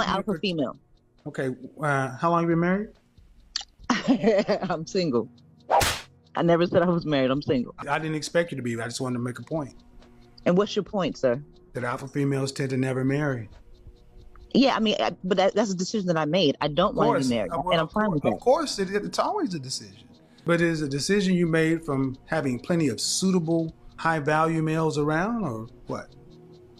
an alpha female. Okay. How long have you been married? I'm single. I never said I was married. I'm single. I didn't expect you to be. I just wanted to make a point. And what's your point, sir? That alpha females tend to never marry. Yeah, I mean, but that's a decision that I made. I don't want to be married, and I'm fine with that. Of course, it's always a decision. But is it a decision you made from having plenty of suitable, high-value males around, or what?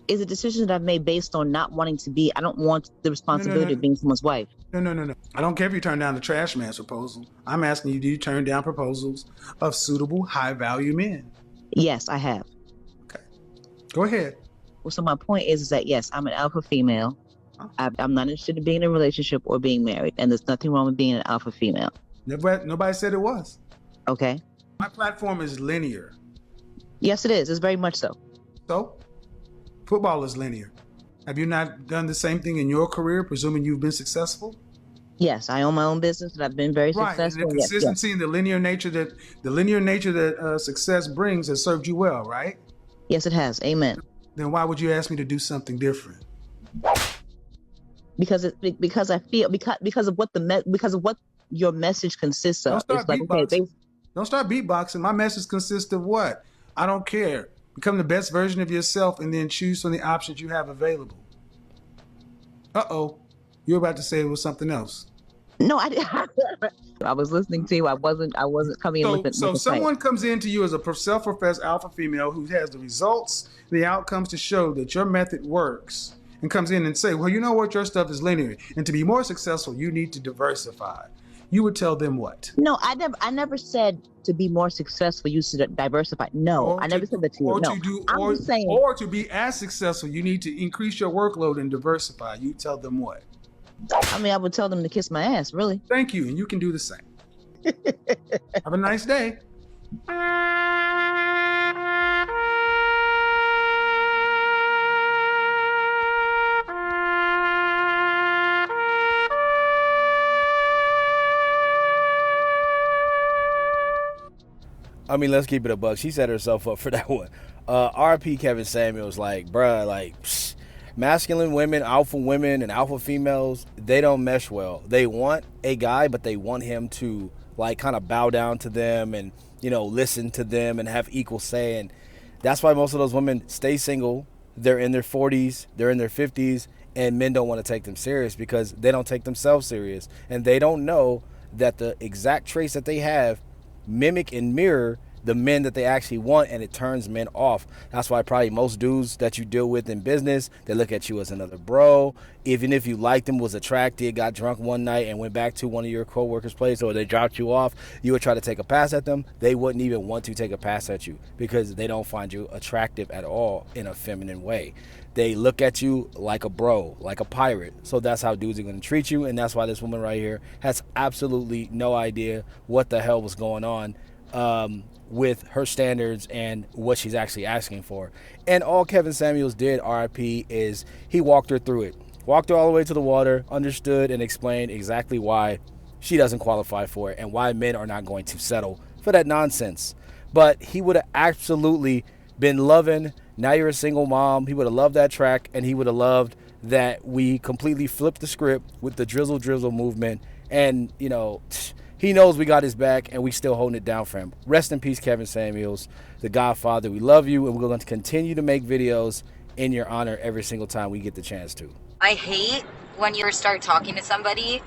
Is a decision that I've made based on not wanting to be. I don't want the responsibility of being someone's wife. No. I don't care if you turn down the trash man's proposal. I'm asking you, do you turn down proposals of suitable, high-value men? Yes, I have. Okay. Go ahead. Well, so my point is that, yes, I'm an alpha female. I'm not interested in being in a relationship or being married, and there's nothing wrong with being an alpha female. Nobody said it was. Okay. My platform is linear. Yes, it is. It's very much so. So? Football is linear. Have you not done the same thing in your career, presuming you've been successful? Yes, I own my own business, and I've been very successful. And the consistency and the linear nature that success brings has served you well, right? Yes, it has. Amen. Then why would you ask me to do something different? Because I feel because of what your message consists of. Don't start beatboxing. My message consists of what? I don't care. Become the best version of yourself and then choose from the options you have available. Uh-oh. You're about to say it was something else. No, I was listening to you. I wasn't coming in with it. So someone comes into you as a self-professed alpha female who has the results, the outcomes to show that your method works, and comes in and say, well, you know what? Your stuff is linear. And to be more successful, you need to diversify. You would tell them what? No, I never said to be more successful, you should diversify. No, I never said that to you. I'm just saying. Or to be as successful, you need to increase your workload and diversify. You tell them what? I mean, I would tell them to kiss my ass, really. Thank you, and you can do the same. Have a nice day. I mean, let's keep it a buck. She set herself up for that one. RP Kevin Samuels, like, bruh, like, psh, masculine women, alpha women, and alpha females, they don't mesh well. They want a guy, but they want him to, like, kind of bow down to them and, you know, listen to them and have equal say. And that's why most of those women stay single. They're in their 40s, they're in their 50s, and men don't want to take them serious because they don't take themselves serious. And they don't know that the exact traits that they have mimic and mirror the men that they actually want, and it turns men off. That's why probably most dudes that you deal with in business, they look at you as another bro. Even if you liked them, was attracted, got drunk one night and went back to one of your co-workers' place, or they dropped you off, you would try to take a pass at them. They wouldn't even want to take a pass at you because they don't find you attractive at all in a feminine way. They look at you like a bro, like a pirate. So that's how dudes are going to treat you. And that's why this woman right here has absolutely no idea what the hell was going on with her standards and what she's actually asking for. And all Kevin Samuels did, RIP, is he walked her through it. Walked her all the way to the water, understood and explained exactly why she doesn't qualify for it and why men are not going to settle for that nonsense. But he would have absolutely been loving Now You're a Single Mom. He would have loved that track, and he would have loved that we completely flipped the script with the drizzle movement. And, you know, he knows we got his back, and we still holding it down for him. Rest in peace, Kevin Samuels, the Godfather. We love you, and we're going to continue to make videos in your honor every single time we get the chance to. I hate when you start talking to somebody,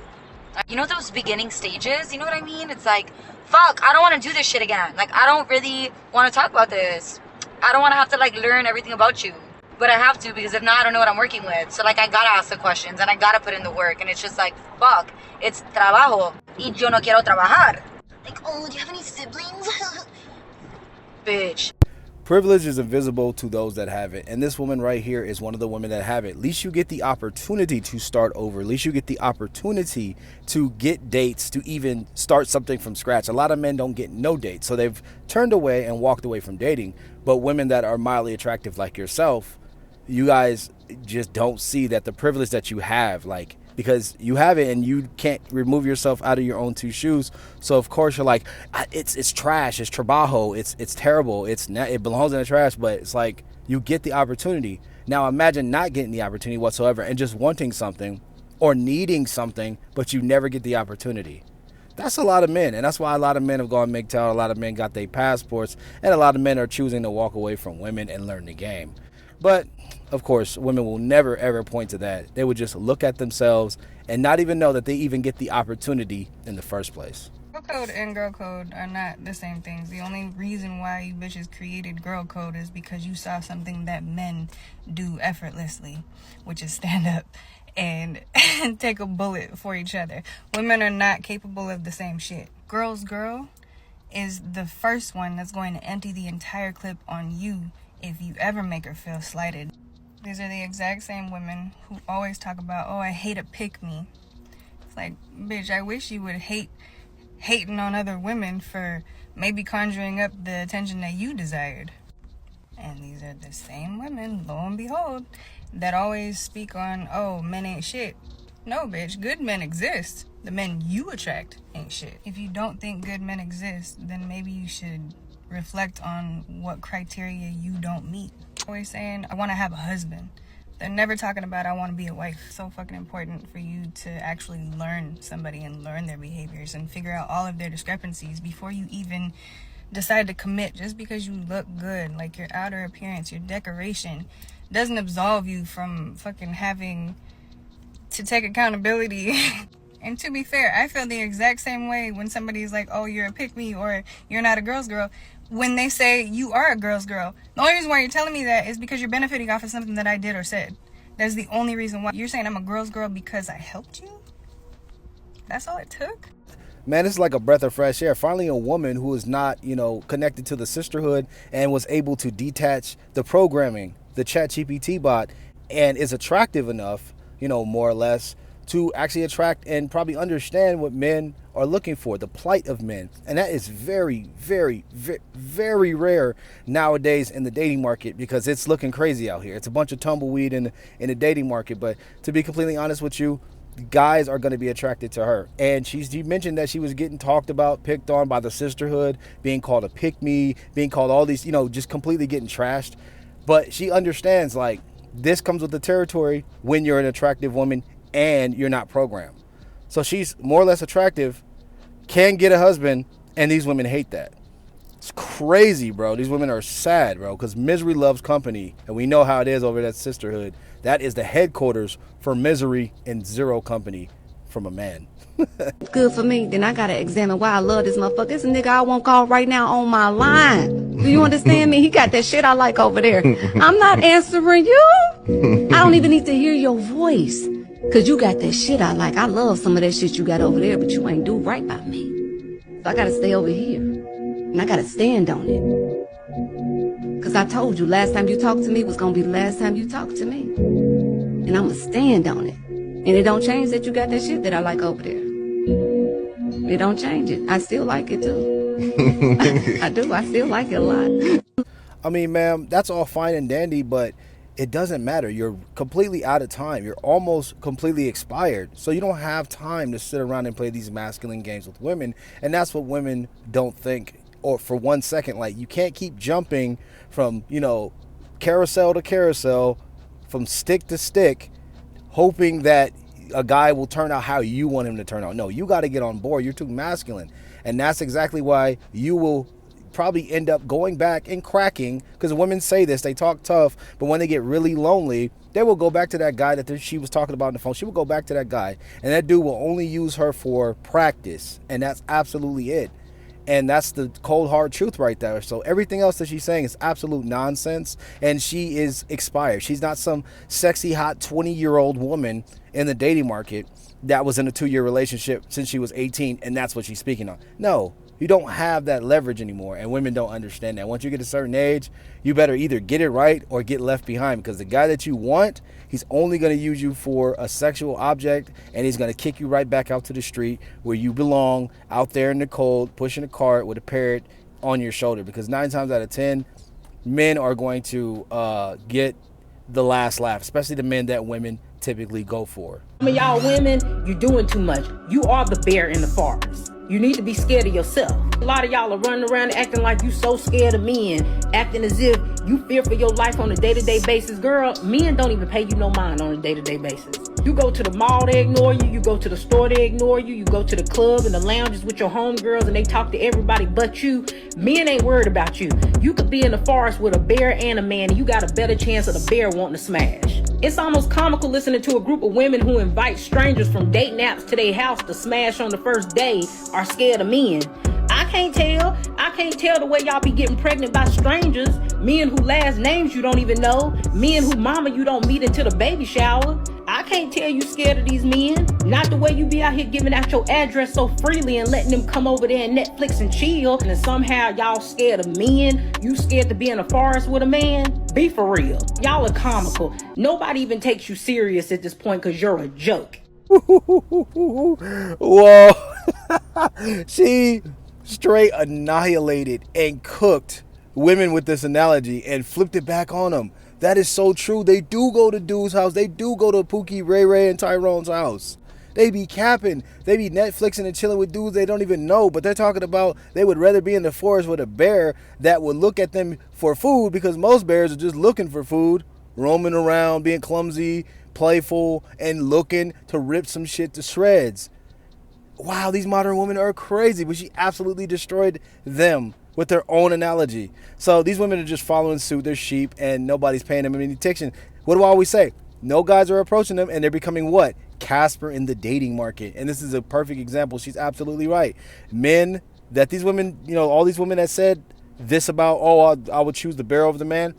you know, those beginning stages, you know what I mean? It's like, fuck, I don't want to do this shit again. Like, I don't really want to talk about this. I don't want to have to, like, learn everything about you. But I have to, because if not, I don't know what I'm working with. So, like, I gotta ask the questions, and I gotta put in the work. And it's just like, fuck, it's trabajo. Y yo no quiero trabajar. Like, oh, do you have any siblings? Bitch. Privilege is invisible to those that have it. And this woman right here is one of the women that have it. At least you get the opportunity to start over. At least you get the opportunity to get dates, to even start something from scratch. A lot of men don't get no dates. So they've turned away and walked away from dating. But women that are mildly attractive like yourself, you guys just don't see that the privilege that you have, like, because you have it and you can't remove yourself out of your own two shoes. So of course you're like, it's trash, it's trabajo, it's terrible, it belongs in the trash. But it's like, you get the opportunity. Now imagine not getting the opportunity whatsoever and just wanting something or needing something, but you never get the opportunity. That's a lot of men, and that's why a lot of men have gone MGTOW, a lot of men got their passports, and a lot of men are choosing to walk away from women and learn the game. But, of course, women will never, ever point to that. They would just look at themselves and not even know that they even get the opportunity in the first place. Girl code and girl code are not the same things. The only reason why you bitches created girl code is because you saw something that men do effortlessly, which is stand up and take a bullet for each other. Women are not capable of the same shit. Girl's girl is the first one that's going to empty the entire clip on you if you ever make her feel slighted. These are the exact same women who always talk about, oh, I hate a pick me. It's like, bitch, I wish you would hating on other women for maybe conjuring up the attention that you desired. And these are the same women, lo and behold, that always speak on, oh, men ain't shit. No, bitch, good men exist. The men you attract ain't shit. If you don't think good men exist, then maybe you should reflect on what criteria you don't meet. Always saying, I want to have a husband. They're never talking about, I want to be a wife. It's so fucking important for you to actually learn somebody and learn their behaviors and figure out all of their discrepancies before you even decide to commit. Just because you look good, like your outer appearance, your decoration, doesn't absolve you from fucking having to take accountability. And to be fair, I feel the exact same way when somebody's like, oh, you're a pick-me or you're not a girl's girl. When they say you are a girl's girl, the only reason why you're telling me that is because you're benefiting off of something that I did or said. That's the only reason why. You're saying I'm a girl's girl because I helped you? That's all it took? Man, it's like a breath of fresh air. Finally, a woman who is not, connected to the sisterhood and was able to detach the programming, the ChatGPT bot, and is attractive enough, more or less, to actually attract and probably understand what men are looking for, the plight of men. And that is very, very, very, very rare nowadays in the dating market because it's looking crazy out here. It's a bunch of tumbleweed in the dating market. But to be completely honest with you, guys are going to be attracted to her. And she mentioned that she was getting talked about, picked on by the sisterhood, being called a pick-me, being called all these, just completely getting trashed. But she understands, like, this comes with the territory when you're an attractive woman and you're not programmed. So she's more or less attractive, can get a husband, and these women hate that. It's crazy, bro. These women are sad, bro, because misery loves company, and we know how it is over that sisterhood. That is the headquarters for misery and zero company from a man. Good for me, then I gotta examine why I love this motherfucker. This nigga I won't call right now on my line. Do you understand me? He got that shit I like over there. I'm not answering you. I don't even need to hear your voice. Cause you got that shit I like. I love some of that shit you got over there, but you ain't do right by me. So I gotta stay over here. And I gotta stand on it. Cause I told you last time you talked to me was gonna be the last time you talked to me. And I'ma stand on it. And it don't change that you got that shit that I like over there. It don't change it. I still like it too. I do. I still like it a lot. I mean, ma'am, that's all fine and dandy, but it doesn't matter. You're completely out of time. You're almost completely expired. So you don't have time to sit around and play these masculine games with women. And that's what women don't think, or for 1 second. Like, you can't keep jumping from, carousel to carousel, from stick to stick, hoping that a guy will turn out how you want him to turn out. No, you got to get on board. You're too masculine. And that's exactly why you will probably end up going back and cracking, because women say this, they talk tough, but when they get really lonely, they will go back to that guy that she was talking about on the phone. She will go back to that guy, and that dude will only use her for practice, and that's absolutely it. And that's the cold hard truth right there. So everything else that she's saying is absolute nonsense, and she is expired. She's not some sexy hot 20-year-old woman in the dating market that was in a 2-year relationship since she was 18, and that's what she's speaking on. No, you don't have that leverage anymore, and women don't understand that. Once you get a certain age, you better either get it right or get left behind, because the guy that you want, he's only going to use you for a sexual object, and he's going to kick you right back out to the street where you belong, out there in the cold, pushing a cart with a parrot on your shoulder, because 9 times out of 10, men are going to get the last laugh, especially the men that women typically go for. I mean, y'all women, you're doing too much. You are the bear in the forest. You need to be scared of yourself. A lot of y'all are running around acting like you so scared of men, acting as if you fear for your life on a day-to-day basis. Girl, men don't even pay you no mind on a day-to-day basis. You go to the mall, they ignore you. You go to the store, they ignore you. You go to the club and the lounges with your homegirls and they talk to everybody but you. Men ain't worried about you. You could be in the forest with a bear and a man and you got a better chance of the bear wanting to smash. It's almost comical listening to a group of women who invite strangers from date naps to their house to smash on the first day are scared of men. I can't tell the way y'all be getting pregnant by strangers. Men who last names you don't even know. Men who mama you don't meet until the baby shower. I can't tell you scared of these men. Not the way you be out here giving out your address so freely and letting them come over there and Netflix and chill. And somehow y'all scared of men. You scared to be in the forest with a man. Be for real. Y'all are comical. Nobody even takes you serious at this point because you're a joke. Whoa. She straight annihilated and cooked women with this analogy and flipped it back on them. That is so true. They do go to dude's house. They do go to Pookie, Ray Ray, and Tyrone's house. They be capping. They be Netflixing and chilling with dudes they don't even know. But they're talking about they would rather be in the forest with a bear that would look at them for food, because most bears are just looking for food, roaming around, being clumsy, playful, and looking to rip some shit to shreds. Wow, these modern women are crazy. But she absolutely destroyed them with their own analogy. So these women are just following suit. They're sheep and nobody's paying them any attention. What do I always say? No guys are approaching them and they're becoming what? Casper in the dating market. And this is a perfect example. She's absolutely right. Men that these women, all these women that said this about, I would choose the bear over the man.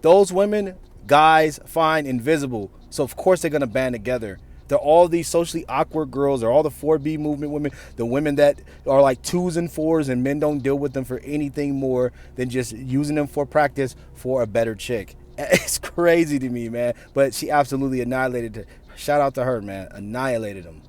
Those women, guys find invisible. So of course they're going to band together. They're all these socially awkward girls. They're all the 4B movement women. The women that are like 2s and 4s and men don't deal with them for anything more than just using them for practice for a better chick. It's crazy to me, man. But she absolutely annihilated her. Shout out to her, man. Annihilated them.